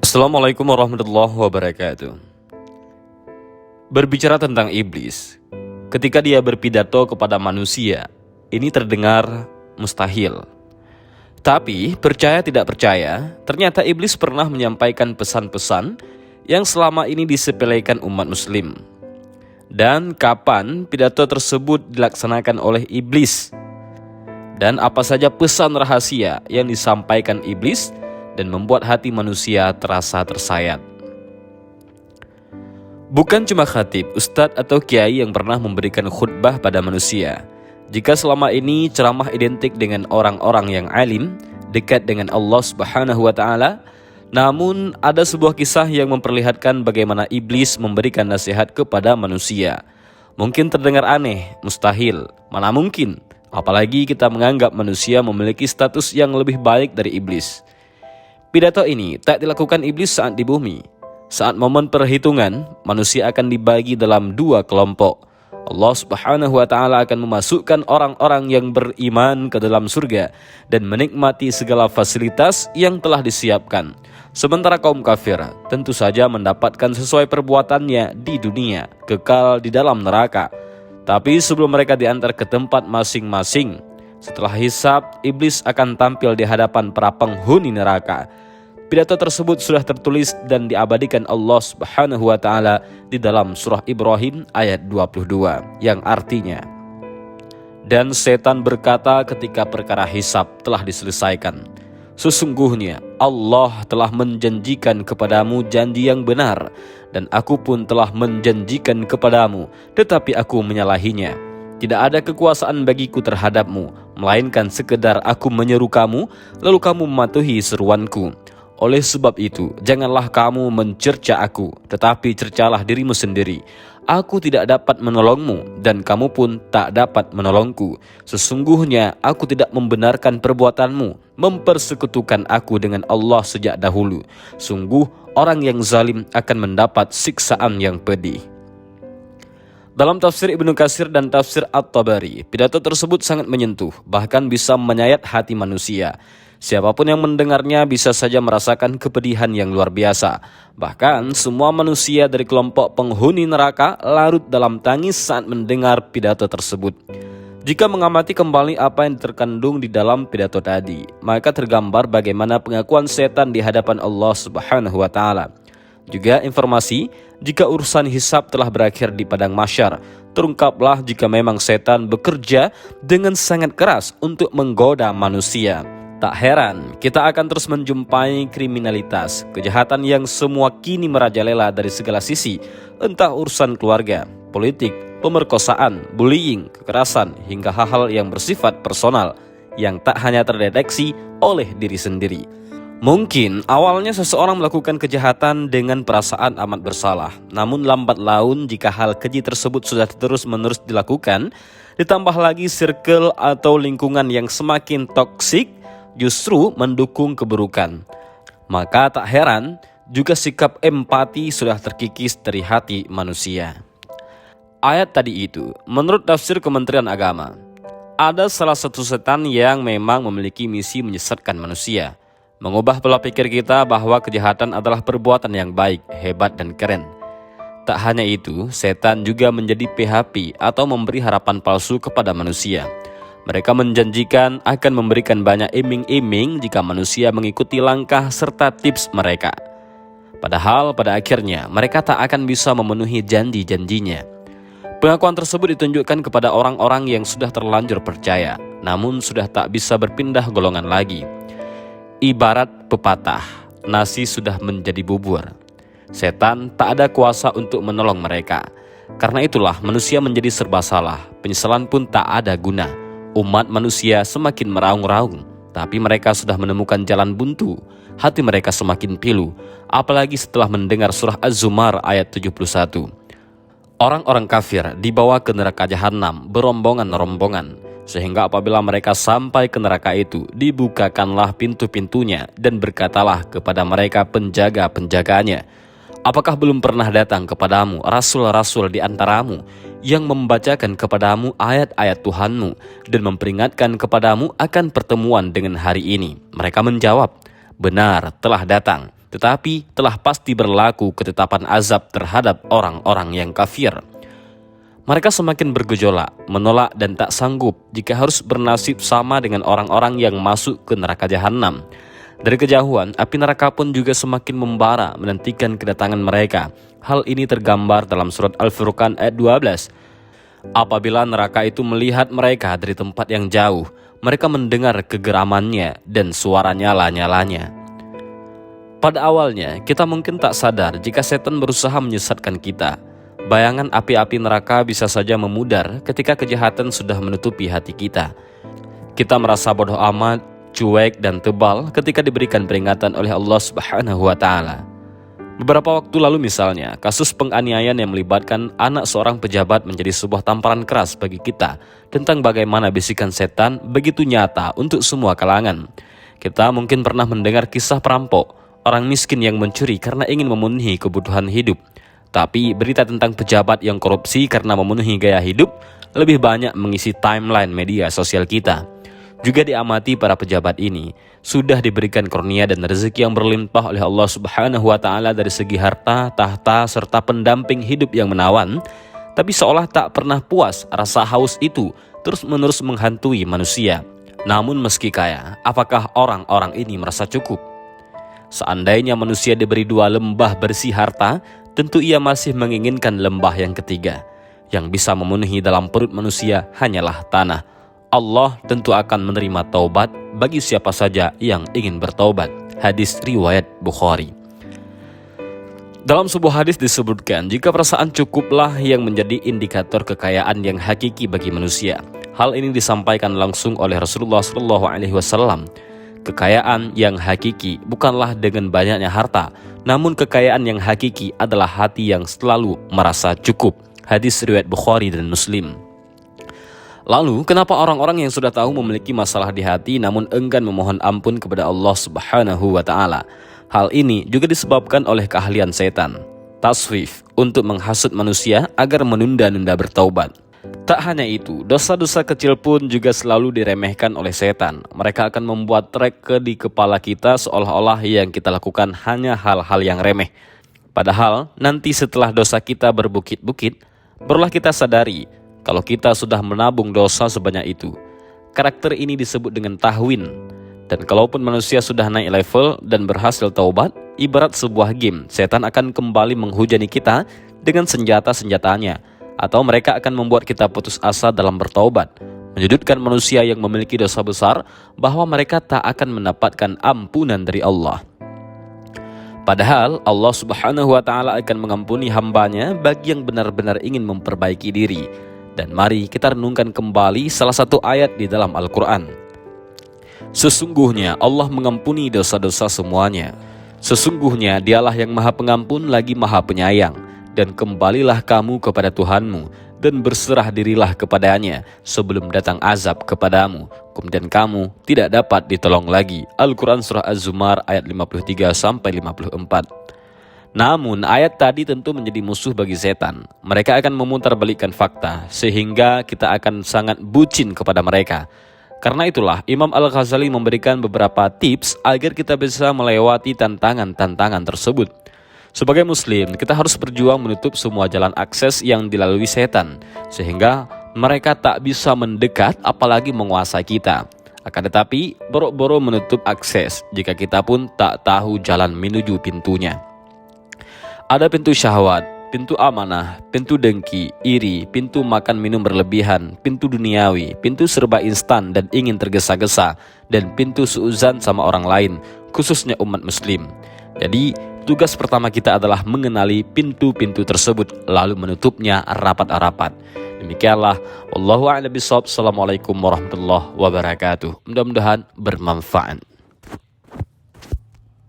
Assalamualaikum warahmatullahi wabarakatuh. Berbicara tentang iblis, ketika dia berpidato kepada manusia, ini terdengar mustahil. Tapi percaya tidak percaya, ternyata iblis pernah menyampaikan pesan-pesan yang selama ini disepelekan umat muslim. Dan kapan pidato tersebut dilaksanakan oleh iblis? Dan apa saja pesan rahasia yang disampaikan iblis dan membuat hati manusia terasa tersayat. Bukan cuma khatib, ustadz atau kiai yang pernah memberikan khutbah pada manusia. Jika selama ini ceramah identik dengan orang-orang yang alim, dekat dengan Allah Subhanahu wa Ta'ala, namun ada sebuah kisah yang memperlihatkan bagaimana iblis memberikan nasihat kepada manusia. Mungkin terdengar aneh, mustahil, mana mungkin, apalagi kita menganggap manusia memiliki status yang lebih baik dari iblis. Pidato ini tak dilakukan iblis saat di bumi. Saat momen perhitungan, manusia akan dibagi dalam dua kelompok. Allah Subhanahu wa Ta'ala akan memasukkan orang-orang yang beriman ke dalam surga dan menikmati segala fasilitas yang telah disiapkan. Sementara kaum kafir tentu saja mendapatkan sesuai perbuatannya di dunia, kekal di dalam neraka. Tapi sebelum mereka diantar ke tempat masing-masing, setelah hisab, iblis akan tampil di hadapan para penghuni neraka. Pidato tersebut sudah tertulis dan diabadikan Allah Subhanahu wa Ta'ala di dalam surah Ibrahim ayat 22 yang artinya, dan setan berkata ketika perkara hisab telah diselesaikan, sesungguhnya Allah telah menjanjikan kepadamu janji yang benar, dan aku pun telah menjanjikan kepadamu, tetapi aku menyalahinya. Tidak ada kekuasaan bagiku terhadapmu, melainkan sekedar aku menyeru kamu, lalu kamu mematuhi seruanku. Oleh sebab itu, janganlah kamu mencerca aku, tetapi cercalah dirimu sendiri. Aku tidak dapat menolongmu, dan kamu pun tak dapat menolongku. Sesungguhnya aku tidak membenarkan perbuatanmu, mempersekutukan aku dengan Allah sejak dahulu. Sungguh orang yang zalim akan mendapat siksaan yang pedih. Dalam tafsir Ibnu Katsir dan tafsir At-Tabari, pidato tersebut sangat menyentuh, bahkan bisa menyayat hati manusia. Siapapun yang mendengarnya bisa saja merasakan kepedihan yang luar biasa. Bahkan semua manusia dari kelompok penghuni neraka larut dalam tangis saat mendengar pidato tersebut. Jika mengamati kembali apa yang terkandung di dalam pidato tadi, maka tergambar bagaimana pengakuan setan di hadapan Allah Subhanahu wa Ta'ala. Juga informasi jika urusan hisab telah berakhir di padang mahsyar. Terungkaplah jika memang setan bekerja dengan sangat keras untuk menggoda manusia. Tak heran kita akan terus menjumpai kriminalitas, kejahatan yang semua kini merajalela dari segala sisi, entah urusan keluarga, politik, pemerkosaan, bullying, kekerasan, hingga hal-hal yang bersifat personal yang tak hanya terdeteksi oleh diri sendiri. Mungkin awalnya seseorang melakukan kejahatan dengan perasaan amat bersalah, namun lambat laun jika hal keji tersebut sudah terus-menerus dilakukan, ditambah lagi circle atau lingkungan yang semakin toksik justru mendukung keburukan. Maka tak heran juga sikap empati sudah terkikis dari hati manusia. Ayat tadi itu, menurut tafsir Kementerian Agama, ada salah satu setan yang memang memiliki misi menyesatkan manusia, mengubah pola pikir kita bahwa kejahatan adalah perbuatan yang baik, hebat, dan keren. Tak hanya itu, setan juga menjadi PHP atau memberi harapan palsu kepada manusia. Mereka menjanjikan akan memberikan banyak iming-iming jika manusia mengikuti langkah serta tips mereka. Padahal pada akhirnya mereka tak akan bisa memenuhi janji-janjinya. Pengakuan tersebut ditunjukkan kepada orang-orang yang sudah terlanjur percaya, namun sudah tak bisa berpindah golongan lagi. Ibarat pepatah, nasi sudah menjadi bubur. Setan tak ada kuasa untuk menolong mereka. Karena itulah manusia menjadi serba salah, penyesalan pun tak ada guna. Umat manusia semakin meraung-raung, tapi mereka sudah menemukan jalan buntu. Hati mereka semakin pilu, apalagi setelah mendengar surah Az-Zumar ayat 71. Orang-orang kafir dibawa ke neraka jahanam berombongan-rombongan, sehingga apabila mereka sampai ke neraka itu, dibukakanlah pintu-pintunya dan berkatalah kepada mereka penjaga-penjaganya, apakah belum pernah datang kepadamu rasul-rasul di antaramu yang membacakan kepadamu ayat-ayat Tuhanmu dan memperingatkan kepadamu akan pertemuan dengan hari ini? Mereka menjawab, benar, telah datang. tetapi telah pasti berlaku ketetapan azab terhadap orang-orang yang kafir. Mereka semakin bergejolak, menolak dan tak sanggup jika harus bernasib sama dengan orang-orang yang masuk ke neraka jahanam. Dari kejauhan, api neraka pun juga semakin membara menantikan kedatangan mereka. Hal ini tergambar dalam surat Al-Furqan ayat 12. Apabila neraka itu melihat mereka dari tempat yang jauh, mereka mendengar kegeramannya dan suara nyala-nyalanya. Pada awalnya, kita mungkin tak sadar jika setan berusaha menyesatkan kita. Bayangan api-api neraka bisa saja memudar ketika kejahatan sudah menutupi hati kita. Kita merasa bodoh amat, cuek dan tebal ketika diberikan peringatan oleh Allah Subhanahu wa Ta'ala. Beberapa waktu lalu misalnya, kasus penganiayaan yang melibatkan anak seorang pejabat menjadi sebuah tamparan keras bagi kita tentang bagaimana bisikan setan begitu nyata untuk semua kalangan. Kita mungkin pernah mendengar kisah perampok, orang miskin yang mencuri karena ingin memenuhi kebutuhan hidup. Tapi berita tentang pejabat yang korupsi karena memenuhi gaya hidup lebih banyak mengisi timeline media sosial kita. Juga diamati para pejabat ini sudah diberikan kurnia dan rezeki yang berlimpah oleh Allah Subhanahu wa Ta'ala dari segi harta, tahta, serta pendamping hidup yang menawan. Tapi seolah tak pernah puas, rasa haus itu terus-menerus menghantui manusia. Namun meski kaya, apakah orang-orang ini merasa cukup? Seandainya manusia diberi 2 lembah bersih harta, tentu ia masih menginginkan lembah yang ketiga. Yang bisa memenuhi dalam perut manusia hanyalah tanah. Allah tentu akan menerima taubat bagi siapa saja yang ingin bertaubat. Hadis riwayat Bukhari. Dalam sebuah hadis disebutkan, jika perasaan cukuplah yang menjadi indikator kekayaan yang hakiki bagi manusia. Hal ini disampaikan langsung oleh Rasulullah SAW. Kekayaan yang hakiki bukanlah dengan banyaknya harta, namun kekayaan yang hakiki adalah hati yang selalu merasa cukup. Hadis riwayat Bukhari dan Muslim. Lalu, kenapa orang-orang yang sudah tahu memiliki masalah di hati namun enggan memohon ampun kepada Allah Subhanahu wa Ta'ala? Hal ini juga disebabkan oleh keahlian setan, taswif, untuk menghasut manusia agar menunda-nunda bertaubat. Tak hanya itu, dosa-dosa kecil pun juga selalu diremehkan oleh setan. Mereka akan membuat track di kepala kita seolah-olah yang kita lakukan hanya hal-hal yang remeh. Padahal nanti setelah dosa kita berbukit-bukit, barulah kita sadari kalau kita sudah menabung dosa sebanyak itu. Karakter ini disebut dengan tahwin. Dan kalaupun manusia sudah naik level dan berhasil taubat, ibarat sebuah game, setan akan kembali menghujani kita dengan senjata-senjatanya. Atau mereka akan membuat kita putus asa dalam bertaubat, menyudutkan manusia yang memiliki dosa besar bahwa mereka tak akan mendapatkan ampunan dari Allah. Padahal Allah Subhanahu wa Ta'ala akan mengampuni hambanya bagi yang benar-benar ingin memperbaiki diri. Dan mari kita renungkan kembali salah satu ayat di dalam Al-Quran. Sesungguhnya Allah mengampuni dosa-dosa semuanya. Sesungguhnya Dialah yang Maha Pengampun lagi Maha Penyayang. Dan kembalilah kamu kepada Tuhanmu dan berserah dirilah kepadanya sebelum datang azab kepadamu. Kemudian kamu tidak dapat ditolong lagi. Al-Quran Surah Az-Zumar ayat 53-54. Namun ayat tadi tentu menjadi musuh bagi setan. Mereka akan memutarbalikkan fakta sehingga kita akan sangat bucin kepada mereka. Karena itulah Imam Al-Ghazali memberikan beberapa tips agar kita bisa melewati tantangan-tantangan tersebut. Sebagai muslim, kita harus berjuang menutup semua jalan akses yang dilalui setan sehingga mereka tak bisa mendekat apalagi menguasai kita. Akan tetapi boro-boro menutup akses jika kita pun tak tahu jalan menuju pintunya. Ada pintu syahwat, pintu amanah, pintu dengki, iri, pintu makan minum berlebihan, pintu duniawi, pintu serba instan dan ingin tergesa-gesa, dan pintu suuzan sama orang lain, khususnya umat muslim. Jadi, tugas pertama kita adalah mengenali pintu-pintu tersebut, lalu menutupnya rapat-rapat. Demikianlah, wallahu a'lam bishawab. Assalamualaikum warahmatullahi wabarakatuh. Mudah-mudahan bermanfaat.